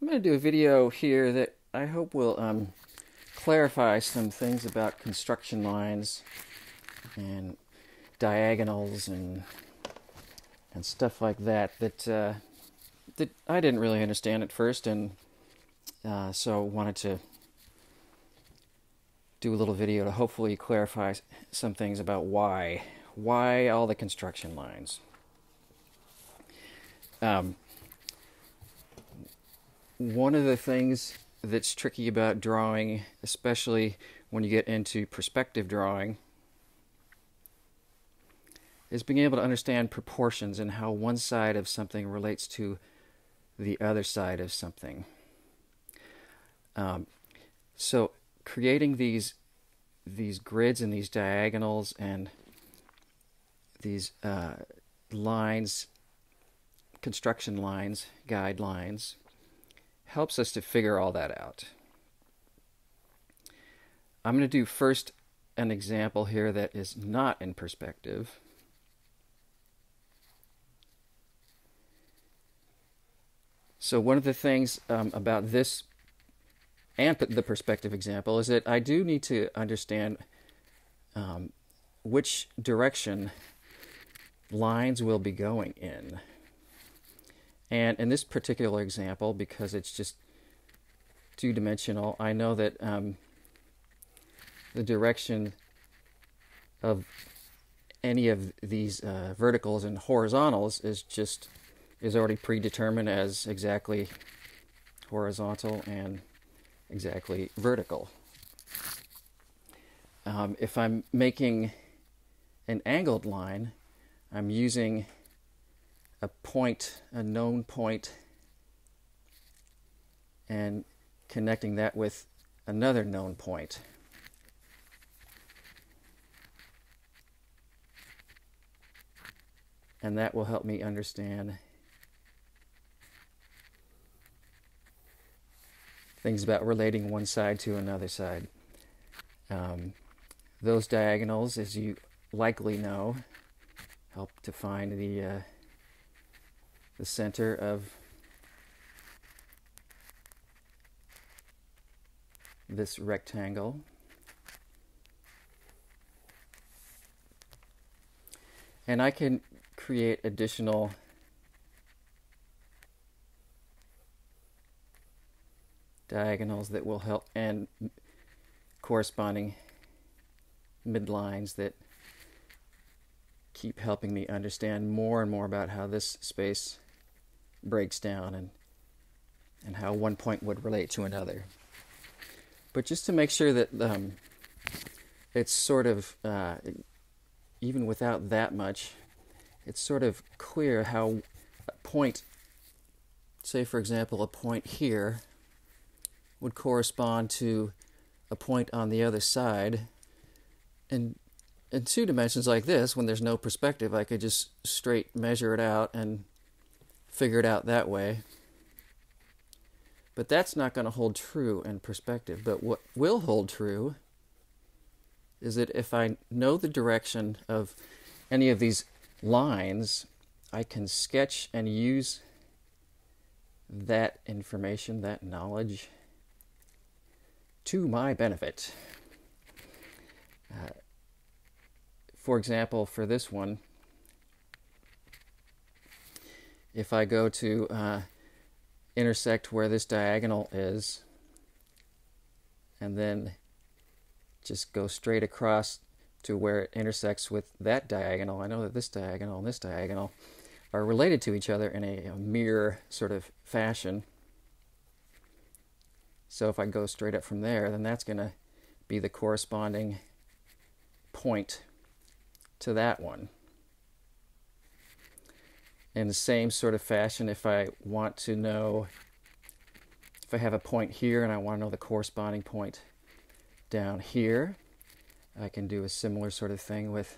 I'm going to do a video here that I hope will clarify some things about construction lines and diagonals and stuff like that I didn't really understand at first, and so wanted to do a little video to hopefully clarify some things about why all the construction lines. One of the things that's tricky about drawing, especially when you get into perspective drawing, is being able to understand proportions and how one side of something relates to the other side of something. So creating these grids and these diagonals and these lines, construction lines, guidelines, helps us to figure all that out. I'm going to do first an example here that is not in perspective. So one of the things about this and the perspective example is that I do need to understand which direction lines will be going in. And in this particular example, because it's just two-dimensional, I know that the direction of any of these verticals and horizontals is already predetermined as exactly horizontal and exactly vertical. If I'm making an angled line, I'm using a point, a known point, and connecting that with another known point. And that will help me understand things about relating one side to another side. Those diagonals, as you likely know, help to find the center of this rectangle. And I can create additional diagonals that will help, and corresponding midlines that keep helping me understand more and more about how this space breaks down and how one point would relate to another. But just to make sure that it's sort of, even without that much, it's sort of clear how a point, say for example a point here, would correspond to a point on the other side. And in two dimensions like this, when there's no perspective, I could just straight measure it out and figure it out that way. But that's not going to hold true in perspective. But what will hold true is that if I know the direction of any of these lines, I can sketch and use that information, that knowledge, to my benefit. For example, for this one, if I go to intersect where this diagonal is, and then just go straight across to where it intersects with that diagonal, I know that this diagonal and this diagonal are related to each other in a mirror sort of fashion. So if I go straight up from there, then that's going to be the corresponding point to that one. In the same sort of fashion, if I want to know, if I have a point here and I want to know the corresponding point down here, I can do a similar sort of thing with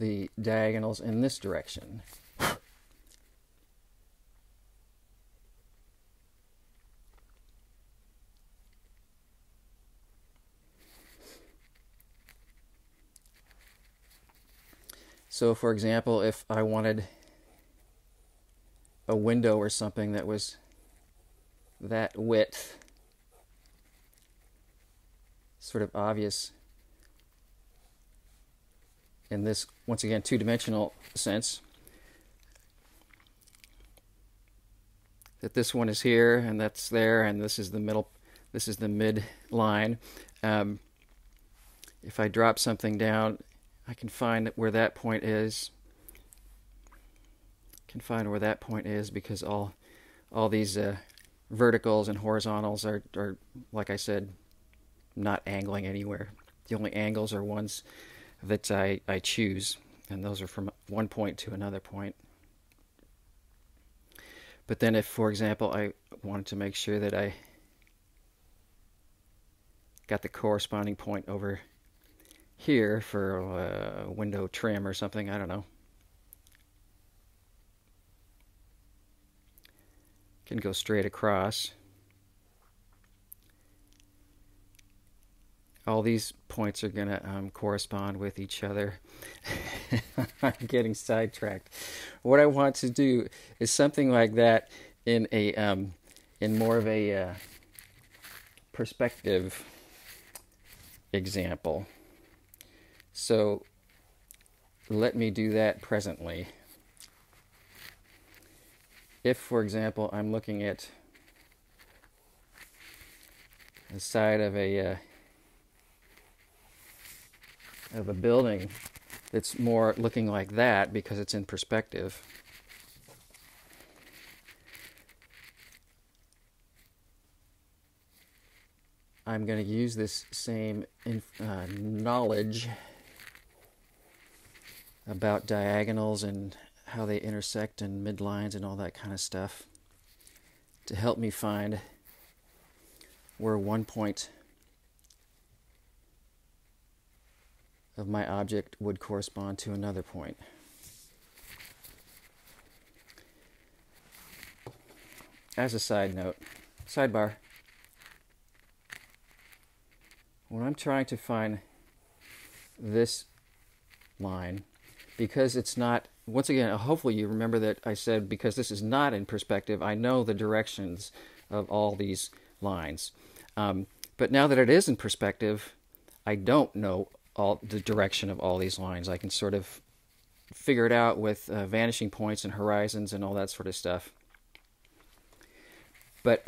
the diagonals in this direction. So for example, if I wanted a window or something that was that width, sort of obvious in this, once again, two-dimensional sense, that this one is here and that's there and this is the middle, this is the mid line. If I drop something down, I can find where that point is. Because all these verticals and horizontals are, like I said, not angling anywhere. The only angles are ones that I choose, and those are from one point to another point. But then if, for example, I wanted to make sure that I got the corresponding point over here for a window trim or something, I don't know, can go straight across. All these points are going to correspond with each other. I'm getting sidetracked. What I want to do is something like that in a in more of a perspective example. So let me do that presently. If, for example, I'm looking at the side of a building that's more looking like that because it's in perspective, I'm going to use this same knowledge about diagonals and how they intersect and midlines and all that kind of stuff to help me find where one point of my object would correspond to another point. As a side note, sidebar, when I'm trying to find this line, because it's not, once again, hopefully you remember that I said because this is not in perspective, I know the directions of all these lines. But now that it is in perspective, I don't know all the direction of all these lines. I can sort of figure it out with vanishing points and horizons and all that sort of stuff. But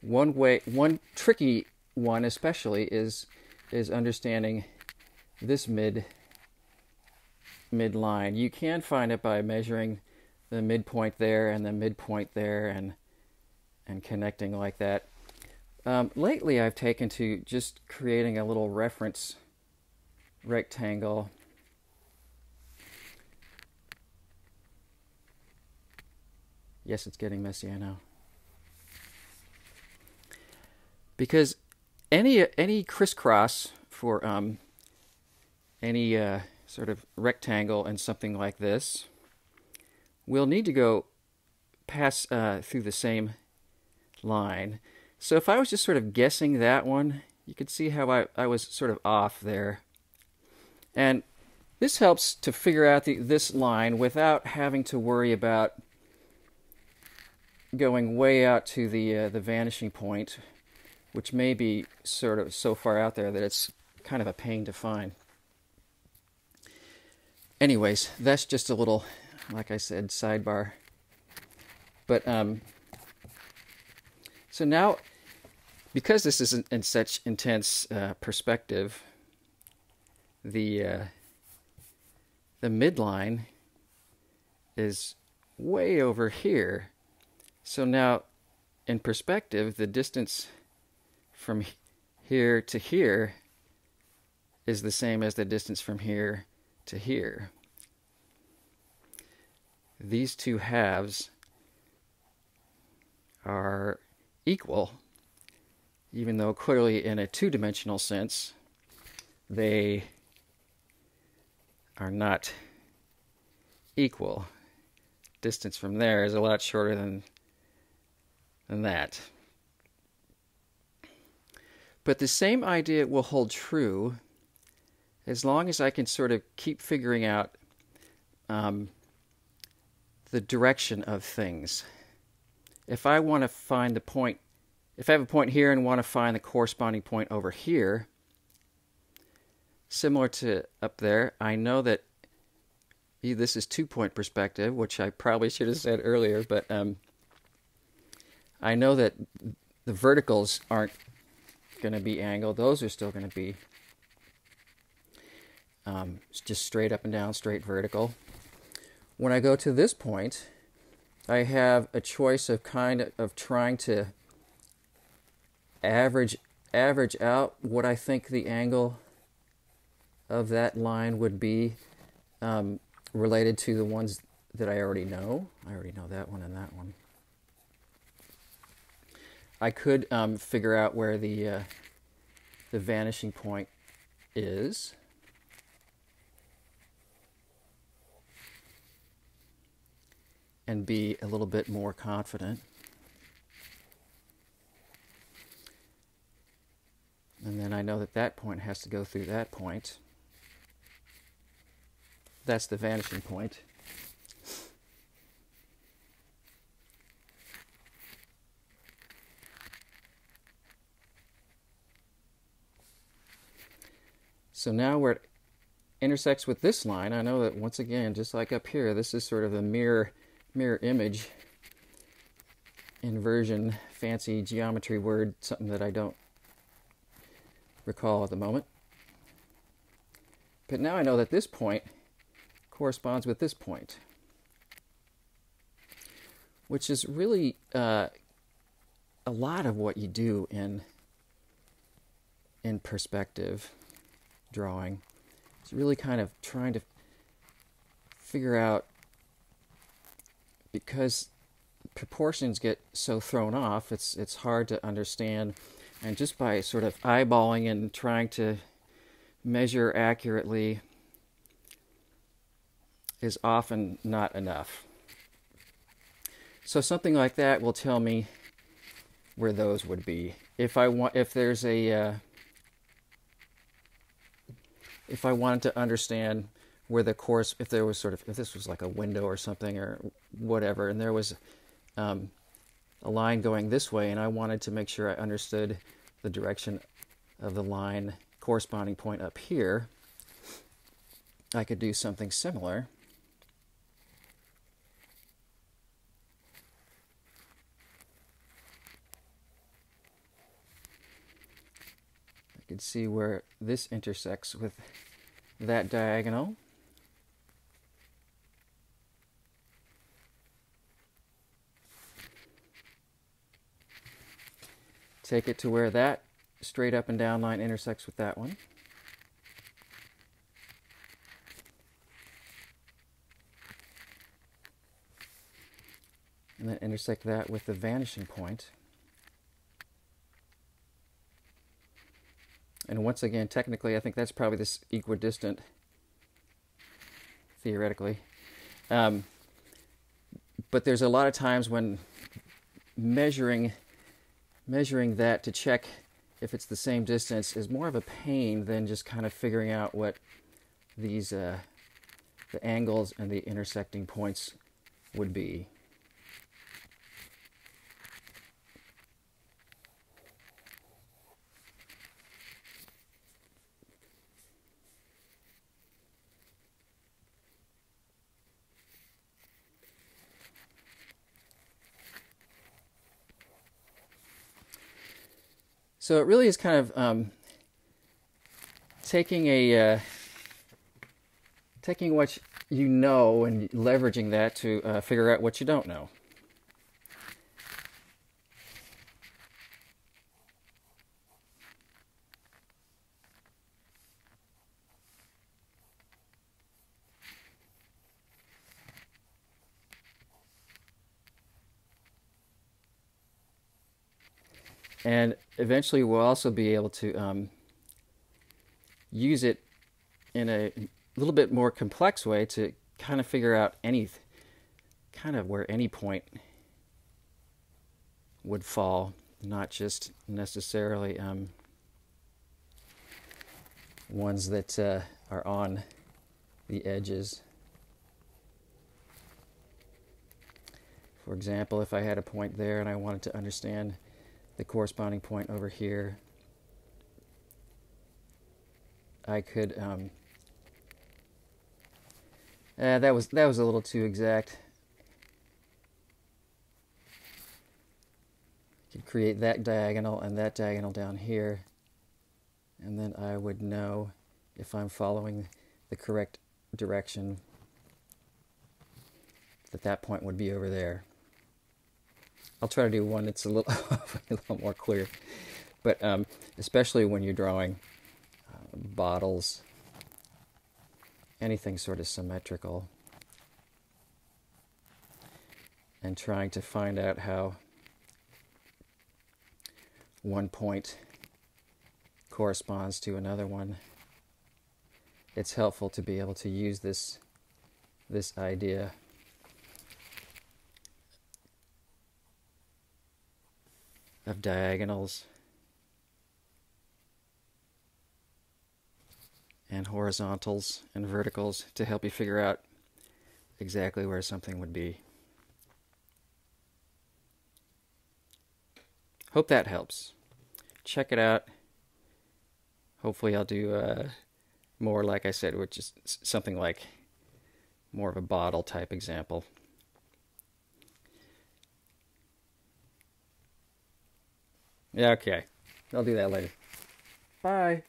one tricky one especially is understanding this midline. You can find it by measuring the midpoint there and the midpoint there and connecting like that. Lately I've taken to just creating a little reference rectangle. Yes, it's getting messy, I know. Because any crisscross for any sort of rectangle and something like this will need to go pass through the same line. So if I was just sort of guessing that one, you could see how I was sort of off there. And this helps to figure out this line without having to worry about going way out to the vanishing point, which may be sort of so far out there that it's kind of a pain to find. Anyways, that's just a little, like I said, sidebar. But so now, because this is in such intense perspective, the midline is way over here. So now, in perspective, the distance from here to here is the same as the distance from here to here. These two halves are equal, even though clearly in a two-dimensional sense they are not equal. Distance from there is a lot shorter than that. But the same idea will hold true as long as I can sort of keep figuring out the direction of things. If I want to find the point, if I have a point here and want to find the corresponding point over here, similar to up there, I know that this is 2-point perspective, which I probably should have said earlier, but I know that the verticals aren't going to be angled. Those are still going to be just straight up and down, straight vertical. When I go to this point, I have a choice of trying to average out what I think the angle of that line would be related to the ones that I already know. I already know that one and that one. I could figure out where the vanishing point is. And be a little bit more confident. And then I know that that point has to go through that point. That's the vanishing point. So now where it intersects with this line, I know that once again, just like up here, this is sort of a mirror image inversion, fancy geometry word, something that I don't recall at the moment. But now I know that this point corresponds with this point, which is really a lot of what you do in perspective drawing. It's really kind of trying to figure out, because proportions get so thrown off, it's hard to understand, and just by sort of eyeballing and trying to measure accurately is often not enough. So something like that will tell me where those would be. If I wanted to understand where the course, if this was like a window or something or whatever, and there was a line going this way, and I wanted to make sure I understood the direction of the line corresponding point up here, I could do something similar. I could see where this intersects with that diagonal. Take it to where that straight up and down line intersects with that one. And then intersect that with the vanishing point. And once again, technically, I think that's probably this equidistant, theoretically. But there's a lot of times when measuring that to check if it's the same distance is more of a pain than just kind of figuring out what these the angles and the intersecting points would be. So it really is kind of taking what you know and leveraging that to figure out what you don't know. And eventually we'll also be able to use it in a little bit more complex way to kind of figure out where any point would fall, not just necessarily ones that are on the edges. For example, if I had a point there and I wanted to understand the corresponding point over here, I could that was a little too exact. I could create that diagonal and that diagonal down here, and then I would know if I'm following the correct direction that point would be over there. I'll try to do one that's a little more clear, but especially when you're drawing bottles, anything sort of symmetrical, and trying to find out how one point corresponds to another one, it's helpful to be able to use this idea of diagonals and horizontals and verticals to help you figure out exactly where something would be. Hope that helps. Check it out. Hopefully I'll do more, like I said, which is something like more of a bottle type example. Yeah, okay. I'll do that later. Bye.